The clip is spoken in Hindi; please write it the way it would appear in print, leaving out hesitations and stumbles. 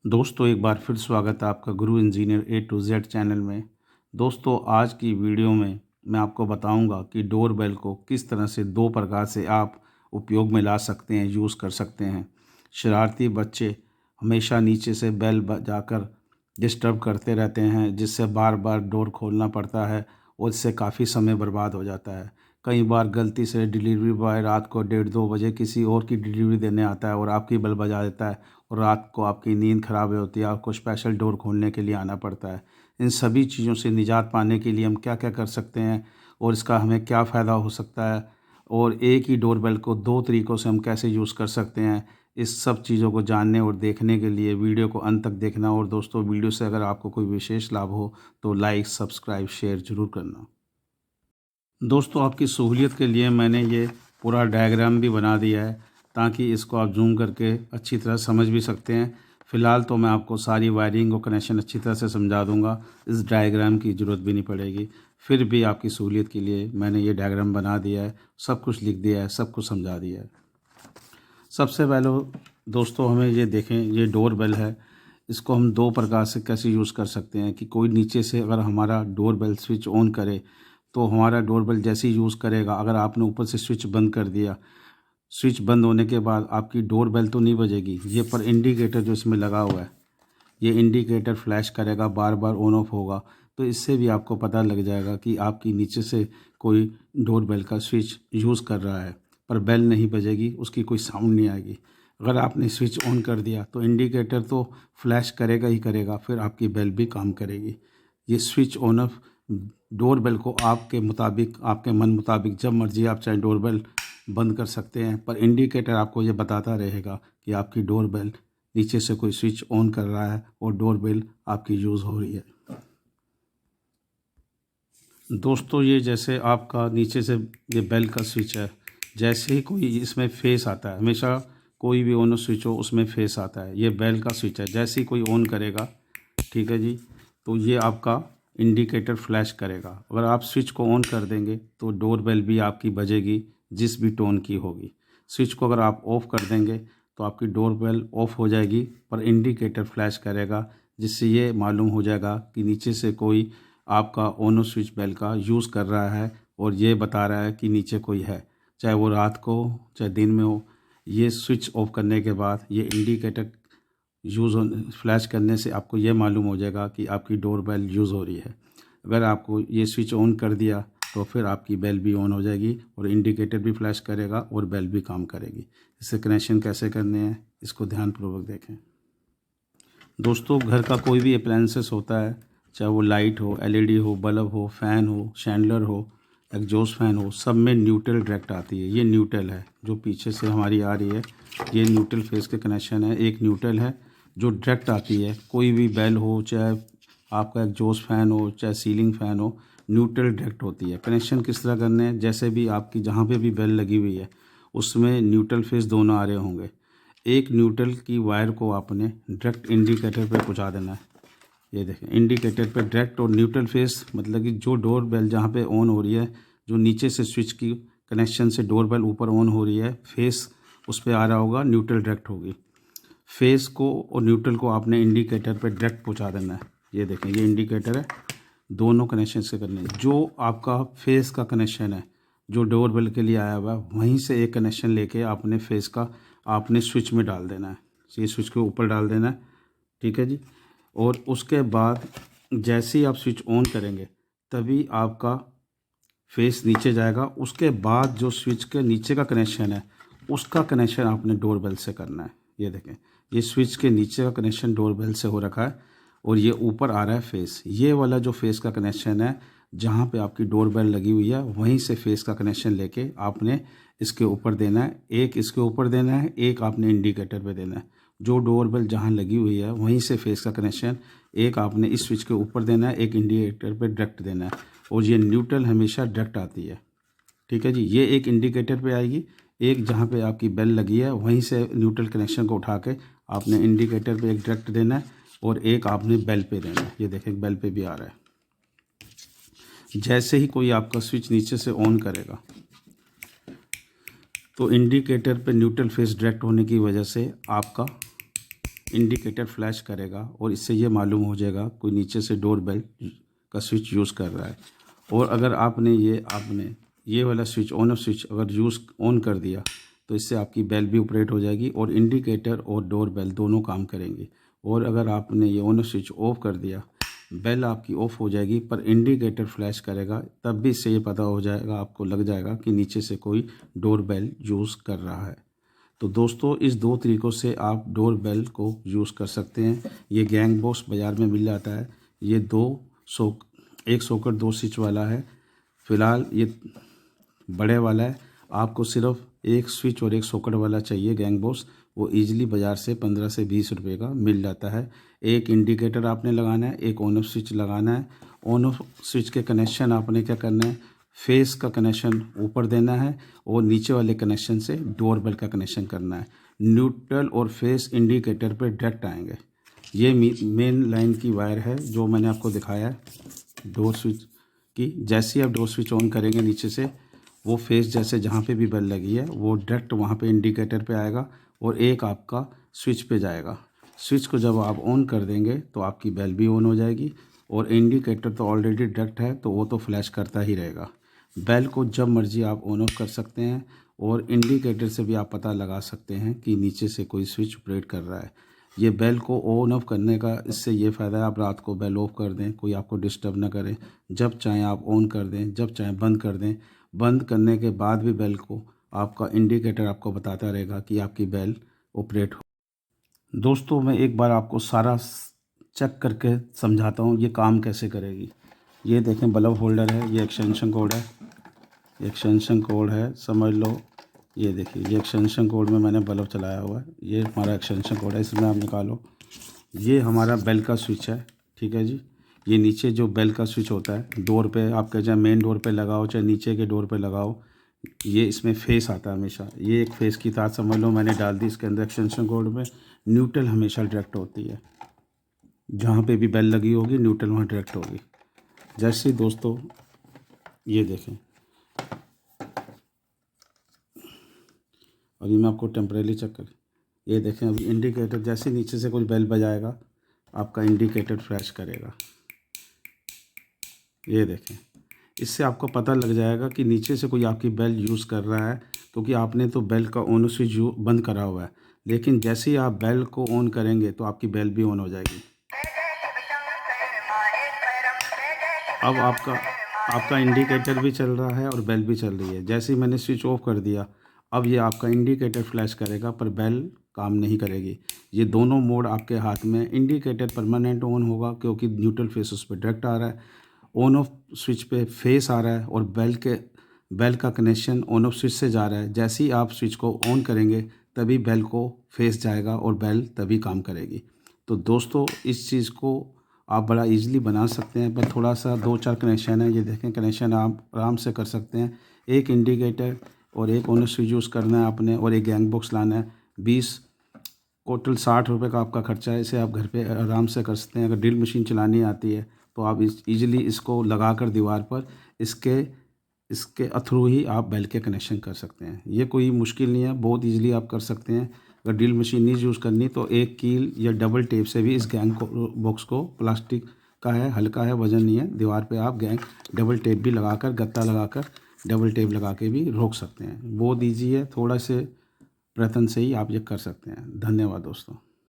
दोस्तों एक बार फिर स्वागत है आपका Guru engineer A to Z channel में। दोस्तों आज की वीडियो में मैं आपको बताऊंगा कि डोर बेल को किस तरह से दो प्रकार से आप उपयोग में ला सकते हैं, यूज़ कर सकते हैं। शरारती बच्चे हमेशा नीचे से बेल बजाकर डिस्टर्ब करते रहते हैं, जिससे बार बार डोर खोलना पड़ता है और इससे काफ़ी समय बर्बाद हो जाता है। कई बार गलती से डिलीवरी बॉय रात को 1:30-2 बजे किसी और की डिलीवरी देने आता है और आपकी बेल बजा देता है और रात को आपकी नींद ख़राब होती है, आपको स्पेशल डोर खोलने के लिए आना पड़ता है। इन सभी चीज़ों से निजात पाने के लिए हम क्या क्या कर सकते हैं और इसका हमें क्या फ़ायदा हो सकता है, और एक ही डोरबेल को दो तरीक़ों से हम कैसे यूज़ कर सकते हैं, इस सब चीज़ों को जानने और देखने के लिए वीडियो को अंत तक देखना। और दोस्तों वीडियो से अगर आपको कोई विशेष लाभ हो तो लाइक, सब्सक्राइब, शेयर ज़रूर करना। दोस्तों आपकी सहूलियत के लिए मैंने ये पूरा डायग्राम भी बना दिया है, ताकि इसको आप जूम करके अच्छी तरह समझ भी सकते हैं। फ़िलहाल तो मैं आपको सारी वायरिंग और कनेक्शन अच्छी तरह से समझा दूंगा, इस डायग्राम की ज़रूरत भी नहीं पड़ेगी। फिर भी आपकी सहूलियत के लिए मैंने ये डायग्राम बना दिया है, सब कुछ लिख दिया है, सब कुछ समझा दिया है। सबसे पहले दोस्तों हमें ये देखें, ये डोर बेल है। इसको हम दो प्रकार से कैसे यूज़ कर सकते हैं कि कोई नीचे से अगर हमारा डोर बेल स्विच ऑन करे तो हमारा डोर बेल जैसे ही यूज़ करेगा, अगर आपने ऊपर से स्विच बंद कर दिया, स्विच बंद होने के बाद आपकी डोर बेल तो नहीं बजेगी, ये पर इंडिकेटर जो इसमें लगा हुआ है, ये इंडिकेटर फ्लैश करेगा, बार बार ऑन ऑफ होगा। तो इससे भी आपको पता लग जाएगा कि आपकी नीचे से कोई डोर बेल का स्विच यूज़ कर रहा है, पर बेल नहीं बजेगी, उसकी कोई साउंड नहीं आएगी। अगर आपने स्विच ऑन कर दिया तो इंडिकेटर तो फ्लैश करेगा ही करेगा, फिर आपकी बेल भी काम करेगी। ये switch on off door bell को आपके मुताबिक, आपके मन मुताबिक जब मर्जी आप चाहे डोर बेल बंद कर सकते हैं, पर इंडिकेटर आपको ये बताता रहेगा कि आपकी डोर बेल नीचे से कोई स्विच ऑन कर रहा है और डोर बेल आपकी यूज़ हो रही है। दोस्तों ये जैसे आपका नीचे से ये बेल का स्विच है, जैसे ही कोई इसमें फेस आता है, हमेशा कोई भी ऑन स्विच हो उसमें फेस आता है, ये बेल का स्विच है। जैसे ही कोई ऑन करेगा, ठीक है जी, तो ये आपका इंडिकेटर फ्लैश करेगा। अगर आप स्विच को ऑन कर देंगे तो डोर बेल भी आपकी बजेगी, जिस भी टोन की होगी। स्विच को अगर आप ऑफ़ कर देंगे तो आपकी डोर बेल ऑफ़ हो जाएगी, पर इंडिकेटर फ्लैश करेगा, जिससे ये मालूम हो जाएगा कि नीचे से कोई आपका ऑन स्विच बेल का यूज़ कर रहा है और ये बता रहा है कि नीचे कोई है, चाहे वो रात को हो चाहे दिन में हो। ये स्विच ऑफ करने के बाद ये इंडिकेटर यूज़ फ्लैश करने से आपको ये मालूम हो जाएगा कि आपकी डोर बेल यूज़ हो रही है। अगर आपको ये स्विच ऑन कर दिया तो फिर आपकी बेल भी ऑन हो जाएगी और इंडिकेटर भी फ्लैश करेगा और बेल भी काम करेगी। इससे कनेक्शन कैसे करने हैं इसको ध्यानपूर्वक देखें। दोस्तों घर का कोई भी अप्लायंसेस होता है, चाहे वो लाइट हो, एलईडी हो, बल्ब हो, फ़ैन हो, शैंडलर हो, एग्जॉस्ट फैन हो, सब में न्यूट्रल डायरेक्ट आती है। ये न्यूट्रल है जो पीछे से हमारी आ रही है, ये न्यूट्रल फेस के कनेक्शन है। एक न्यूट्रल है जो डायरेक्ट आती है, कोई भी बेल हो, चाहे आपका एग्जॉस्ट फैन हो, चाहे सीलिंग फ़ैन हो, न्यूट्रल डायरेक्ट होती है। कनेक्शन किस तरह करने हैं, जैसे भी आपकी जहाँ पे भी बेल लगी हुई है उसमें न्यूट्रल फेस दोनों आ रहे होंगे। एक न्यूट्रल की वायर को आपने डायरेक्ट इंडिकेटर पे पहुंचा देना है। ये देखें इंडिकेटर पे डायरेक्ट और न्यूट्रल फेस, मतलब कि जो डोर बेल जहाँ पे ऑन हो रही है, जो नीचे से स्विच की कनेक्शन से डोर बेल ऊपर ऑन हो रही है, फेस उस पर आ रहा होगा, न्यूट्रल डायरेक्ट होगी। फेस को और न्यूट्रल को आपने इंडिकेटर पे डायरेक्ट पहुंचा देना है। ये देखें ये इंडिकेटर है, दोनों कनेक्शन से करने हैं। जो आपका फेस का कनेक्शन है जो डोर बेल के लिए आया हुआ है, वहीं से एक कनेक्शन लेके आपने फेस का आपने स्विच में डाल देना है। ये स्विच के ऊपर डाल देना है, ठीक है जी। और उसके बाद जैसे ही आप स्विच ऑन करेंगे तभी आपका फेस नीचे जाएगा। उसके बाद जो स्विच के नीचे का कनेक्शन है उसका कनेक्शन आपने डोर बेल से करना है। ये देखें ये स्विच के नीचे का कनेक्शन डोर बेल से हो रखा है और ये ऊपर आ रहा है फेस। ये वाला जो फेस का कनेक्शन है जहाँ पे आपकी डोर बेल लगी हुई है, वहीं से फेस का कनेक्शन लेके आपने इसके ऊपर देना है। एक इसके ऊपर देना है, एक आपने इंडिकेटर पे देना है। जो डोर बेल जहाँ लगी हुई है वहीं से फेस का कनेक्शन एक आपने इस स्विच के ऊपर देना है, एक इंडिकेटर पे डायरेक्ट देना है। और ये न्यूट्रल हमेशा डायरेक्ट आती है, ठीक है जी। ये एक इंडिकेटर पे आएगी, एक जहाँ पे आपकी बेल लगी है वहीं से न्यूट्रल कनेक्शन को उठा के आपने इंडिकेटर पे एक डायरेक्ट देना है और एक आपने बेल पे देना है। ये देखें बेल पे भी आ रहा है। जैसे ही कोई आपका स्विच नीचे से ऑन करेगा तो इंडिकेटर पे न्यूट्रल फेस डायरेक्ट होने की वजह से आपका इंडिकेटर फ्लैश करेगा और इससे ये मालूम हो जाएगा कोई नीचे से डोर बेल का स्विच यूज़ कर रहा है। और अगर आपने ये वाला स्विच ऑन ऑफ स्विच अगर यूज़ ऑन कर दिया तो इससे आपकी बेल भी ऑपरेट हो जाएगी और इंडिकेटर और डोर बेल दोनों काम करेंगे। और अगर आपने ये ऑन ऑफ स्विच ऑफ कर दिया, बेल आपकी ऑफ हो जाएगी पर इंडिकेटर फ्लैश करेगा, तब भी इससे ये पता हो जाएगा, आपको लग जाएगा कि नीचे से कोई डोर बेल यूज़ कर रहा है। तो दोस्तों इस 2 तरीक़ों से आप डोर बेल को यूज़ कर सकते हैं। ये गैंग बॉक्स बाज़ार में मिल जाता है। ये एक सॉकेट 2 स्विच वाला है। फ़िलहाल ये बड़े वाला है। आपको सिर्फ एक स्विच और एक सॉकेट वाला चाहिए गैंग बॉक्स, वो ईजिली बाज़ार से 15 से 20 रुपये का मिल जाता है। एक इंडिकेटर आपने लगाना है, एक ऑन ऑफ स्विच लगाना है। ऑन ऑफ स्विच के कनेक्शन आपने क्या करना है, फेस का कनेक्शन ऊपर देना है और नीचे वाले कनेक्शन से डोर बेल का कनेक्शन करना है। न्यूट्रल और फेस इंडिकेटर पे डायरेक्ट आएंगे। ये मेन लाइन की वायर है जो मैंने आपको दिखाया है डोर स्विच की। जैसे ही आप डोर स्विच ऑन करेंगे नीचे से, वो फेस जैसे जहाँ पे भी बेल लगी है वो डायरेक्ट वहाँ पे इंडिकेटर पे आएगा और एक आपका स्विच पे जाएगा। स्विच को जब आप ऑन कर देंगे तो आपकी बेल भी ऑन हो जाएगी और इंडिकेटर तो ऑलरेडी डायरेक्ट है तो वो तो फ्लैश करता ही रहेगा। बेल को जब मर्जी आप ऑन ऑफ कर सकते हैं और इंडिकेटर से भी आप पता लगा सकते हैं कि नीचे से कोई स्विच ऑपरेट कर रहा है। ये बेल को ऑन ऑफ करने का इससे ये फ़ायदा है, आप रात को बेल ऑफ कर दें, कोई आपको डिस्टर्ब ना करे। जब चाहें आप ऑन कर दें, जब चाहें बंद कर दें। बंद करने के बाद भी बेल को आपका इंडिकेटर आपको बताता रहेगा कि आपकी बेल ऑपरेट हो। दोस्तों मैं एक बार आपको सारा चेक करके समझाता हूँ ये काम कैसे करेगी। ये देखें बल्ब होल्डर है, ये एक्सटेंशन कोड है, एक्सटेंशन कोड है समझ लो। ये देखिए ये एक्सटेंशन कोड में मैंने बल्ब चलाया हुआ है, ये हमारा एक्सटेंशन कोड है, इसमें आप निकालो। ये हमारा बेल का स्विच है, ठीक है जी। ये नीचे जो बेल का स्विच होता है डोर पे, आप चाहे मेन डोर पे लगाओ चाहे नीचे के डोर पे लगाओ, ये इसमें फेस आता है हमेशा। ये एक फेस की तार समझ लो मैंने डाल दी इसके अंदर एक्सटेंशन कोड में। न्यूट्रल हमेशा डायरेक्ट होती है, जहाँ पे भी बेल लगी होगी न्यूट्रल वहाँ डायरेक्ट होगी। जैसे दोस्तों ये देखें, अभी मैं आपको टेम्परेरी चेक कर, ये देखें अभी इंडिकेटर जैसे नीचे से कोई बेल बजाएगा आपका इंडिकेटर फ्लैश करेगा। ये देखें, इससे आपको पता लग जाएगा कि नीचे से कोई आपकी बेल यूज़ कर रहा है, क्योंकि आपने तो बेल का ऑन स्विच बंद करा हुआ है। लेकिन जैसे ही आप बेल को ऑन करेंगे तो आपकी बेल भी ऑन हो जाएगी। अब आपका इंडिकेटर भी चल रहा है और बेल भी चल रही है। जैसे ही मैंने स्विच ऑफ कर दिया, अब ये आपका इंडिकेटर फ्लैश करेगा पर बेल काम नहीं करेगी। ये दोनों मोड आपके हाथ में। इंडिकेटर परमानेंट ऑन होगा क्योंकि न्यूट्रल फेस उस पर डायरेक्ट आ रहा है। ऑन ऑफ स्विच पे फेस आ रहा है और बेल का कनेक्शन ऑन ऑफ स्विच से जा रहा है। जैसे ही आप स्विच को ऑन करेंगे तभी बेल को फेस जाएगा और बेल तभी काम करेगी। तो दोस्तों इस चीज़ को आप बड़ा इजीली बना सकते हैं, पर थोड़ा सा 2-4 कनेक्शन है। ये देखें कनेक्शन आप आराम से कर सकते हैं। एक इंडिकेटर और एक ऑन स्विच यूज़ करना है आपने और एक गैंग बॉक्स लाना है। 20 टोटल 60 रुपये का आपका खर्चा है। इसे आप घर पे आराम से कर सकते हैं। अगर ड्रिल मशीन चलानी आती है तो आप ईजिली इसको लगा कर दीवार पर इसके थ्रू ही आप बेल के कनेक्शन कर सकते हैं। ये कोई मुश्किल नहीं है, बहुत ईजिली आप कर सकते हैं। अगर ड्रिल मशीन नहीं यूज़ करनी तो एक कील या डबल टेप से भी इस गैंग बॉक्स को, प्लास्टिक का है, हल्का है, वजन नहीं है, दीवार पे आप गैंग डबल टेप भी लगाकर, गत्ता लगाकर डबल टेप लगा के भी रोक सकते हैं। बहुत ईजी है, थोड़ा से प्रयत्न से ही आप ये कर सकते हैं। धन्यवाद दोस्तों।